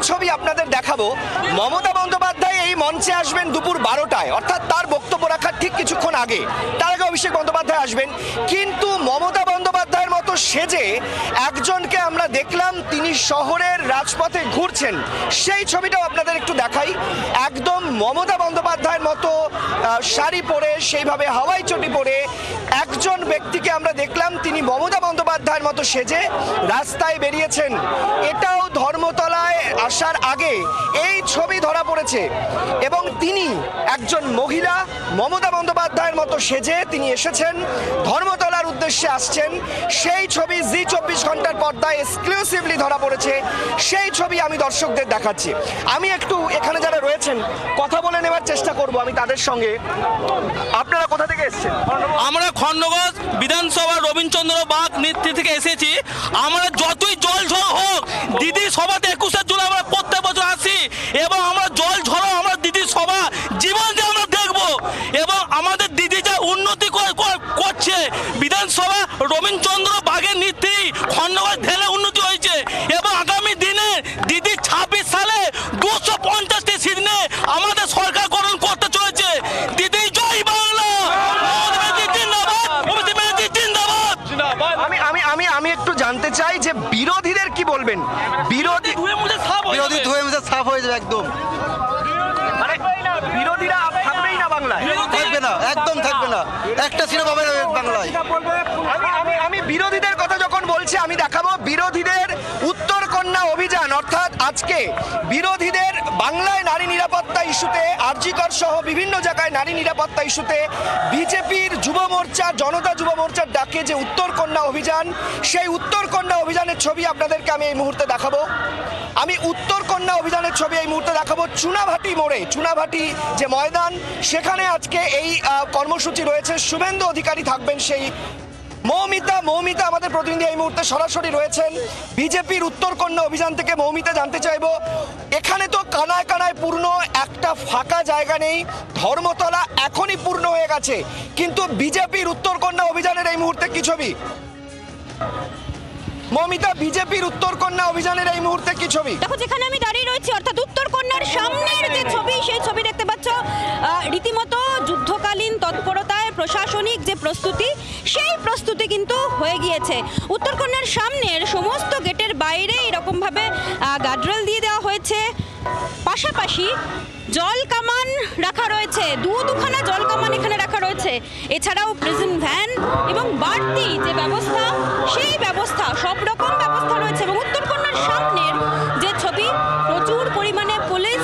ছবি আপনাদের দেখাবো। মমতা বন্দ্যোপাধ্যায় এই মঞ্চে আসবেন দুপুর 12টায়, অর্থাৎ তার বক্তব্য রাখার ঠিক কিছুক্ষণ আগে। তার আগে অভিষেক বন্দ্যোপাধ্যায় আসবেন, কিন্তু মমতা বন্দ্যোপাধ্যায়ের মতো সেজে একজনকে আমরা দেখলাম তিনি শহরের রাজপথে ঘুরছেন। সেই ছবিটাও আপনাদের একটু দেখাই। একদম মমতা বন্দ্যোপাধ্যায়ের মতো শাড়ি পরে, সেইভাবে হাওয়াই চটি পরে একজন ব্যক্তিকে আমরা দেখলাম, তিনি মমতা বন্দ্যোপাধ্যায়ের মতো সেজে রাস্তায় বেরিয়েছেন। এটাও ধর্মতলায় আসার আগে এই ছবি ধরা পড়েছে এবং তিনি একজন মহিলা মমতা বন্দ্যোপাধ্যায়ের মতো সেজে তিনি এসেছেন, ধর্মতলার উদ্দেশ্যে আসছেন। সেই ছবি জি 24 ঘন্টার পর্দায় এক্সক্লুসিভলি ধরা পড়েছে। সেই ছবি আমি দর্শকদের দেখাচ্ছি। আমি একটু এখানে যারা রয়েছেন কথা বলে নেবার চেষ্টা করব আমি তাদের সঙ্গে। আপনারা কোথা থেকে এসেছেন? আমরা খণ্ডঘোষ বিধানসভা রবীন্দ্রচন্দ্র বাগ নেতৃত্ব থেকে এসেছি। আমরা যতই জল ঝড় হোক, দিদি সভাতে 21শে জুলাই আমরা প্রত্যেক বছর আসি এবং আমরা জল ঝড়ো আমরা দিদির সভা জীবন দিয়ে আমরা দেখবো এবং আমাদের দিদি যা উন্নতি করছে বিধানসভা রবীন্দ্রচন্দ্র বাগের নীতি খণ্ডঘোষ ঢেলে উন্নতি হয়েছে এবং আগামী দিনে দিদি 26 সালে 250টি সিট নিয়ে আমাদের সরকার গঠন করতে চলেছে। দিদি জয় বাংলা। আমি একটু জানতে চাই যে বিরোধীদের কি বলবেন? বিরোধী ধুয়ে মুছে সাফ হয়ে যাবে একদম। মানে বিরোধীরা থাকবেই না বাংলায়? থাকবে না, একদম থাকবে না, একটা সিনেমা পাবে না বাংলায়। আমি বিরোধীদের কথা যখন বলছি আমি দেখাবো বিরোধীদের উত্তর কন্যা অভিযান, অর্থাৎ আজকে বিরোধীদের বাংলায় নারী নিরাপত্তা ইস্যুতে, আরজিকর সহ বিভিন্ন জায়গায় নারী নিরাপত্তা ইস্যুতে বিজেপির যুব মোর্চা, জনতা যুব মোর্চার ডাকে যে উত্তর কন্যা অভিযান, সেই উত্তর কন্যা অভিযানের ছবি আপনাদেরকে আমি এই মুহূর্তে দেখাবো। আমি উত্তর কন্যা অভিযানের ছবি এই মুহূর্তে দেখাবো। চুনাভাটি মোড়ে, চুনাভাটি যে ময়দান, সেখানে আজকে এই কর্মসূচি রয়েছে। শুভেন্দু অধিকারী থাকবেন, সেই মৌমিতা আমাদের প্রতিনিধি এই মুহূর্তে সরাসরি রয়েছেন বিজেপির উত্তর কন্যা অভিযান থেকে। মৌমিতা, জানতে চাইবো, এখানে তো কানায় কানায় পূর্ণ, একটা ফাঁকা জায়গা নেই, ধর্মতলা এখনই পূর্ণ হয়ে গেছে, কিন্তু বিজেপির উত্তর কন্যা অভিযানের এই মুহূর্তে কি ছবি? মৌমিতা, বিজেপির উত্তর কন্যা অভিযানের এই মুহূর্তে কি ছবি? দেখো, যেখানে আমি দাঁড়িয়ে রয়েছি অর্থাৎ উত্তর কন্যার সামনের যে ছবি, সেই ছবি দেখতে পাচ্ছ। রীতিমতো যুদ্ধকালীন তৎপরতায় প্রশাসনিক যে প্রস্তুতি, সেই প্রস্তুতি কিন্তু হয়ে গিয়েছে। উত্তর কন্যার সামনের সমস্ত গেটের বাইরে এরকমভাবে গার্ডরেল দিয়ে দেওয়া হয়েছে। পাশাপাশি জল কামান রাখা রয়েছে, দুখানা জল কামান এখানে রাখা রয়েছে। এছাড়াও প্রিজন ভ্যান এবং বাড়তি যে ব্যবস্থা, সেই ব্যবস্থা, সব রকম ব্যবস্থা রয়েছে। এবং উত্তর কন্যার সামনের যে ছবি, প্রচুর পরিমাণে পুলিশ,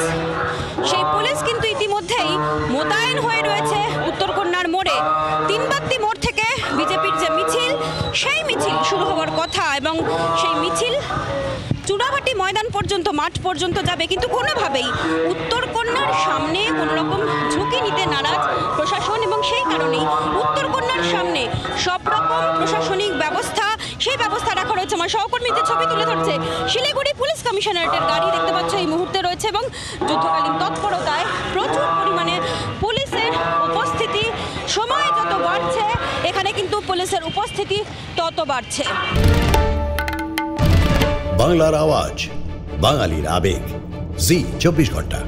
সেই পুলিশ কিন্তু ইতিমধ্যেই মোতায়েন হয়ে রয়েছে উত্তর কন্যার মোড়ে। তিনবাত্তি মোড় থেকে বিজেপির যে মিছিল, সেই মিছিল শুরু হওয়ার কথা এবং সেই মিছিল চুনাভাটি ময়দান পর্যন্ত, মাঠ পর্যন্ত যাবে, কিন্তু কোনোভাবেই উত্তর কন্যার সামনে কোনো রকম ঝুঁকি নিতে নারাজ প্রশাসন এবং সেই কারণেই উত্তর কন্যার সামনে সব রকম প্রশাসনিক ব্যবস্থা, সেই ব্যবস্থা রাখা রয়েছে। আমার সহকর্মী যে ছবি তুলে ধরছে, শিলিগুড়ি পুলিশ কমিশনারেটের গাড়ি দেখতে পাচ্ছ এই মুহূর্তে রয়েছে এবং যুদ্ধকালীন তৎপরতায় প্রচুর পরিমাণে পুলিশের উপস্থিতি। সময় যত বাড়ছে এখানে কিন্তু পুলিশের উপস্থিতি তত বাড়ছে। বাংলার আওয়াজ, বাঙালির আবেগ, জি 24 ঘন্টা।